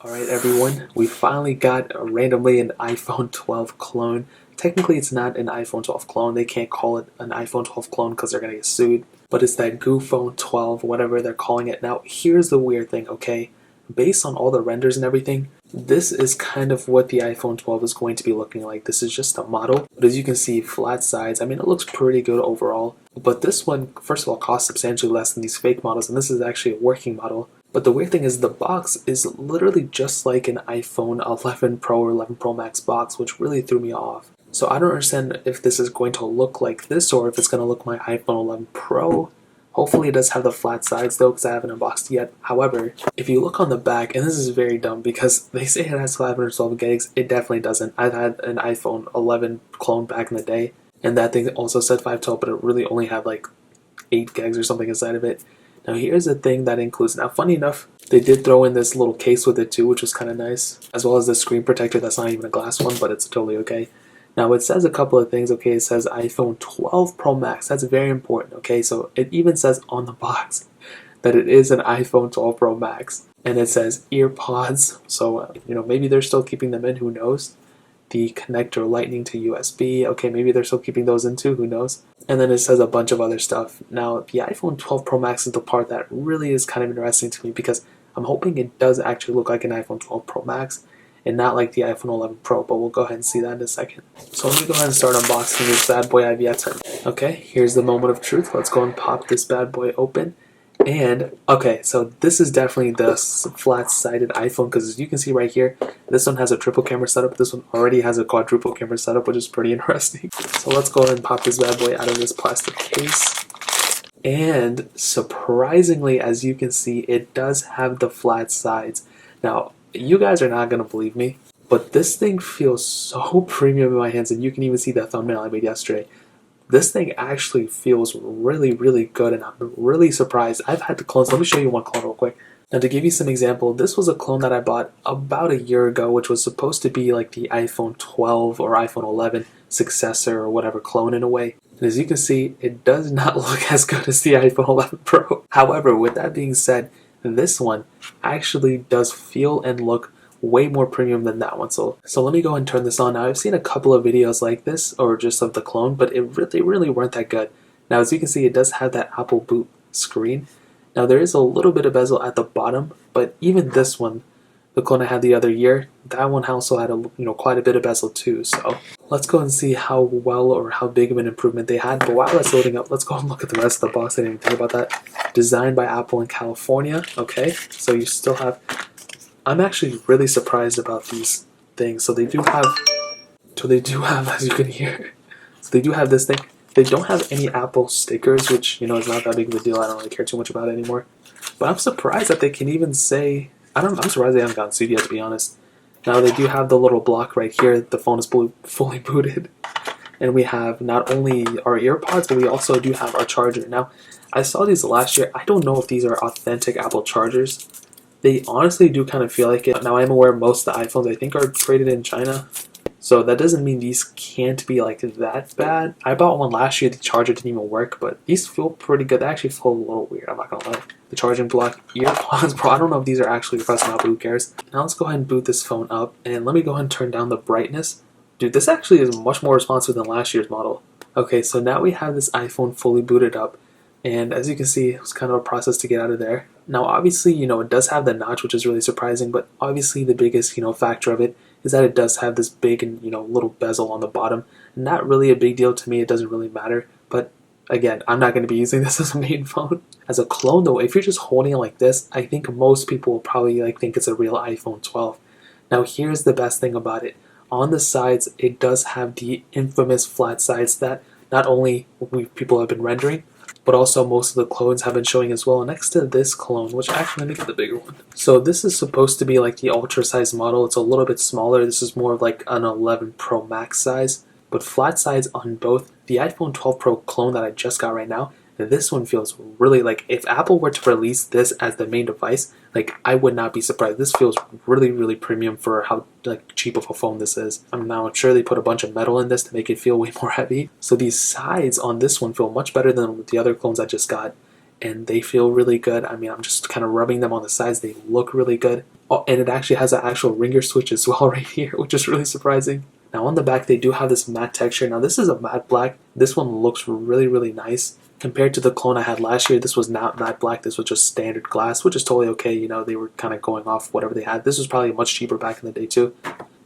Alright everyone, we finally got randomly an iPhone 12 clone. Technically it's not an iPhone 12 clone, they can't call it an iPhone 12 clone because they're going to get sued. But it's that GooPhone 12, whatever they're calling it. Now here's the weird thing, okay? Based on all the renders and everything, this is kind of what the iPhone 12 is going to be looking like. This is just a model, but as you can see, flat sides. I mean, it looks pretty good overall. But this one, first of all, costs substantially less than these fake models, and this is actually a working model. But the weird thing is the box is literally just like an iPhone 11 Pro or 11 Pro Max box, which really threw me off. So I don't understand if this is going to look like this or if it's going to look like my iPhone 11 Pro. Hopefully it does have the flat sides though, because I haven't unboxed it yet. However, if you look on the back, and this is very dumb because they say it has 512 gigs, it definitely doesn't. I've had an iPhone 11 clone back in the day, and that thing also said 512, but it really only had like 8 gigs or something inside of it. Now here's the thing that includes, now funny enough, they did throw in this little case with it too, which was kind of nice, as well as the screen protector that's not even a glass one, but it's totally okay. Now it says a couple of things, okay, it says iPhone 12 Pro Max, that's very important, okay, so it even says on the box that it is an iPhone 12 Pro Max, and it says ear pods, so maybe they're still keeping them in, who knows. The connector lightning to USB, okay, maybe they're still keeping those in too, who knows. And then it says a bunch of other stuff. Now the iPhone 12 Pro Max is the part that really is kind of interesting to me because I'm hoping it does actually look like an iPhone 12 Pro Max and not like the iPhone 11 Pro, but we'll go ahead and see that in a second. So let me go ahead and start unboxing this bad boy I've yet to. Okay, here's the moment of truth. Let's go and pop this bad boy open. And okay, so this is definitely the flat-sided iPhone because as you can see right here, this one has a triple camera setup. This one already has a quadruple camera setup, which is pretty interesting. So let's go ahead and pop this bad boy out of this plastic case. And surprisingly, as you can see, it does have the flat sides. Now, you guys are not going to believe me, but this thing feels so premium in my hands, and you can even see that thumbnail I made yesterday. This thing actually feels really, really good, and I'm really surprised. I've had the clones. Let me show you one clone real quick. Now, to give you some example, this was a clone that I bought about a year ago, which was supposed to be like the iPhone 12 or iPhone 11 successor or whatever clone in a way. And as you can see, it does not look as good as the iPhone 11 Pro. However, with that being said, this one actually does feel and look way more premium than that one. So let me go and turn this on. Now I've seen a couple of videos like this or just of the clone, but they really weren't that good. Now as you can see, it does have that Apple boot screen. Now there is a little bit of bezel at the bottom, but even this one, the clone I had the other year, that one also had quite a bit of bezel too. So let's go and see how well or how big of an improvement they had. But while that's loading up, let's go and look at the rest of the box. I didn't even think about that. Designed by Apple in California. Okay, so you still have, I'm actually really surprised about these things. So they do have, as you can hear, so they do have this thing. They don't have any Apple stickers, which, is not that big of a deal. I don't really care too much about it anymore. But I'm surprised that they can even say, I'm surprised they haven't gotten sued yet, to be honest. Now they do have the little block right here. The phone is fully booted. And we have not only our earpods, but we also do have our charger. Now, I saw these last year. I don't know if these are authentic Apple chargers. They honestly do kind of feel like it. Now, I'm aware most of the iPhones, I think, are created in China. So that doesn't mean these can't be like that bad. I bought one last year. The charger didn't even work, but these feel pretty good. They actually feel a little weird. I'm not going to lie. The charging block earpods, bro. I don't know if these are actually pressing out, but who cares? Now let's go ahead and boot this phone up. And let me go ahead and turn down the brightness. Dude, this actually is much more responsive than last year's model. Okay, so now we have this iPhone fully booted up. And as you can see, it was kind of a process to get out of there. Now, obviously, it does have the notch, which is really surprising. But obviously, the biggest, factor of it is that it does have this big and, little bezel on the bottom. Not really a big deal to me. It doesn't really matter. But again, I'm not going to be using this as a main phone. As a clone, though, if you're just holding it like this, I think most people will probably think it's a real iPhone 12. Now, here's the best thing about it. On the sides, it does have the infamous flat sides that not only people have been rendering, but also most of the clones have been showing as well. Next to this clone, which actually, let me get the bigger one. So this is supposed to be like the ultra size model. It's a little bit smaller. This is more of like an 11 Pro Max size, but flat sides on both. The iPhone 12 Pro clone that I just got right now, this one feels really like, if Apple were to release this as the main device, I would not be surprised. This feels really, really premium for how cheap of a phone this is. I'm now sure they put a bunch of metal in this to make it feel way more heavy. So these sides on this one feel much better than the other clones I just got. and they feel really good. I mean, I'm just kind of rubbing them on the sides. They look really good. Oh, and it actually has an actual ringer switch as well right here, which is really surprising. Now on the back, they do have this matte texture. Now this is a matte black. This one looks really, really nice. Compared to the clone I had last year, this was not matte black. This was just standard glass, which is totally okay. You know, they were kind of going off whatever they had. This was probably much cheaper back in the day too.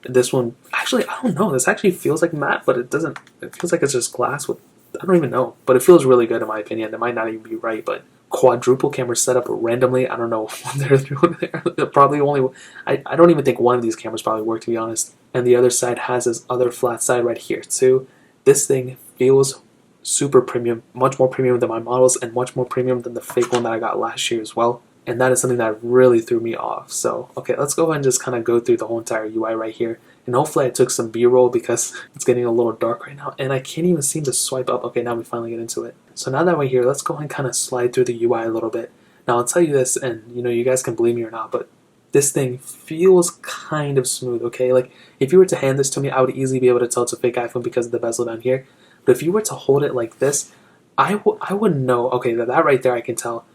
This one, actually, I don't know. This actually feels like matte, but it doesn't. It feels like it's just glass with, I don't even know. But it feels really good in my opinion. It might not even be right, but quadruple camera setup randomly. I don't know what they're doing there. Probably only, I don't even think one of these cameras probably work, to be honest. And the other side has this other flat side right here too. This thing feels super premium, much more premium than my models and much more premium than the fake one that I got last year as well. And that is something that really threw me off. So, okay, let's go ahead and just kind of go through the whole entire UI right here. And hopefully I took some B-roll because it's getting a little dark right now. And I can't even seem to swipe up. Okay, now we finally get into it. So now that we're here, let's go ahead and kind of slide through the UI a little bit. Now I'll tell you this, and you know, you guys can believe me or not, but this thing feels kind of smooth, okay? Like, if you were to hand this to me, I would easily be able to tell it's a fake iPhone because of the bezel down here. But if you were to hold it like this, I wouldn't know. Okay, that right there I can tell.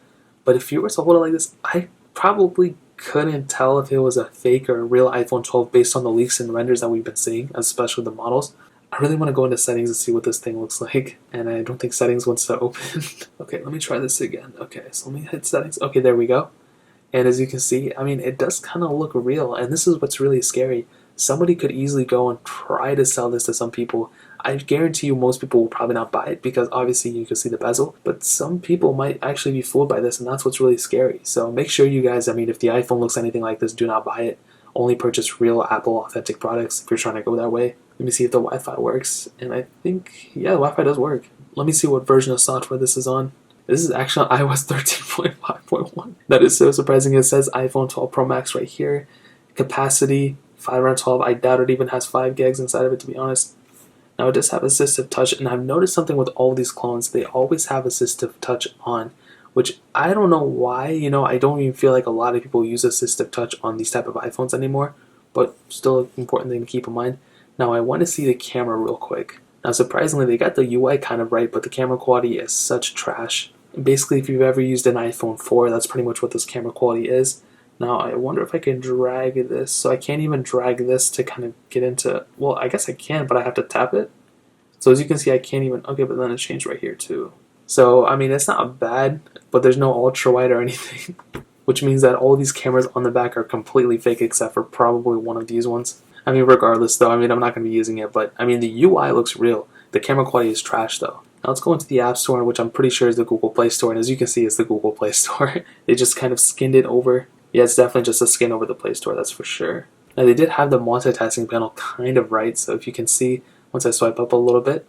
But if you were to hold it like this, I probably couldn't tell if it was a fake or a real iPhone 12 based on the leaks and renders that we've been seeing, especially the models. I really want to go into settings and see what this thing looks like, and I don't think settings wants to open. Okay, let me try this again. Okay, so let me hit settings. Okay, there we go. And as you can see, I mean, it does kind of look real, and this is what's really scary. Somebody could easily go and try to sell this to some people. I guarantee you most people will probably not buy it because obviously you can see the bezel, but some people might actually be fooled by this, and that's what's really scary. So make sure you guys, I mean, if the iPhone looks anything like this, do not buy it. Only purchase real Apple authentic products if you're trying to go that way. Let me see if the Wi-Fi works, and I think, yeah, the Wi-Fi does work. Let me see what version of software this is on. This is actually on iOS 13.5.1. That is so surprising. It says iPhone 12 Pro Max right here. Capacity 512. I doubt it even has 5 gigs inside of it, to be honest. Now it does have assistive touch, and I've noticed something with all these clones. They always have assistive touch on, which I don't know why. You know, I don't even feel like a lot of people use assistive touch on these type of iPhones anymore, but still an important thing to keep in mind. Now I want to see the camera real quick. Now surprisingly, they got the UI kind of right, but the camera quality is such trash. And basically, if you've ever used an iPhone 4, that's pretty much what this camera quality is. Now I wonder if I can drag this. So I can't even drag this to kind of get into, well, I guess I can, but I have to tap it. So as you can see, I can't even, okay, but then it changed right here too. So, I mean, it's not bad, but there's no ultra wide or anything, which means that all these cameras on the back are completely fake except for probably one of these ones. I mean, regardless though, I mean, I'm not going to be using it, but I mean, the UI looks real. The camera quality is trash though. Now let's go into the App Store, which I'm pretty sure is the Google Play Store, and as you can see, it's the Google Play Store. They just kind of skinned it over. Yeah, it's definitely just a skin over the Play Store, that's for sure. Now they did have the multitasking panel kind of right, so if you can see, once I swipe up a little bit,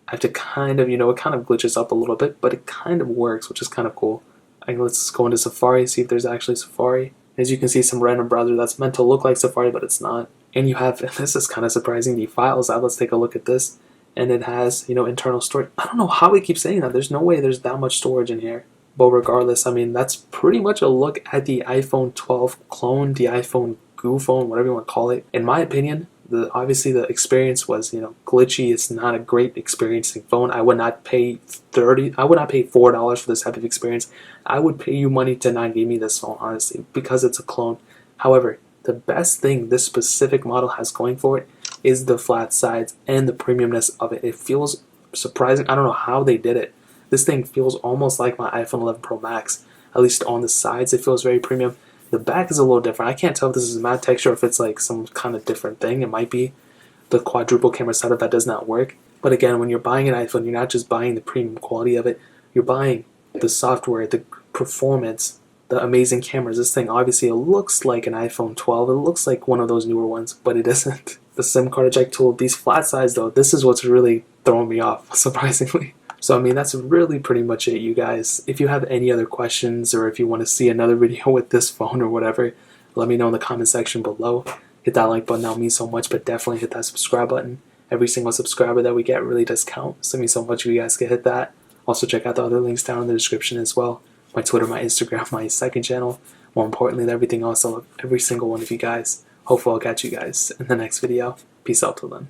I have to kind of, you know, it kind of glitches up a little bit, but it kind of works, which is kind of cool. Let's go into Safari, see if there's actually Safari. As you can see, some random browser that's meant to look like Safari, but it's not. And you have, this is kind of surprising, the files out. Let's take a look at this. And it has, you know, internal storage. I don't know how we keep saying that. There's no way there's that much storage in here. But regardless, I mean, that's pretty much a look at the iPhone 12 clone, the iPhone Goo phone, whatever you want to call it. In my opinion, obviously the experience was, you know, glitchy. It's not a great experiencing phone. I would not pay $4 for this type of experience. I would pay you money to not give me this phone, honestly, because it's a clone. However, the best thing this specific model has going for it is the flat sides and the premiumness of it. It feels surprising. I don't know how they did it. This thing feels almost like my iPhone 11 Pro Max. At least on the sides, it feels very premium. The back is a little different. I can't tell if this is matte texture or if it's like some kind of different thing. It might be the quadruple camera setup that does not work. But again, when you're buying an iPhone, you're not just buying the premium quality of it. You're buying the software, the performance, the amazing cameras. This thing, obviously, it looks like an iPhone 12. It looks like one of those newer ones, but it isn't. The SIM card eject tool, these flat sides though, this is what's really throwing me off, surprisingly. So, I mean, that's really pretty much it, you guys. If you have any other questions or if you want to see another video with this phone or whatever, let me know in the comment section below. Hit that like button, that means so much, but definitely hit that subscribe button. Every single subscriber that we get really does count, so it means so much if you guys can hit that. Also, check out the other links down in the description as well. My Twitter, my Instagram, my second channel. More importantly than everything else, I love every single one of you guys. Hopefully I'll catch you guys in the next video. Peace out till then.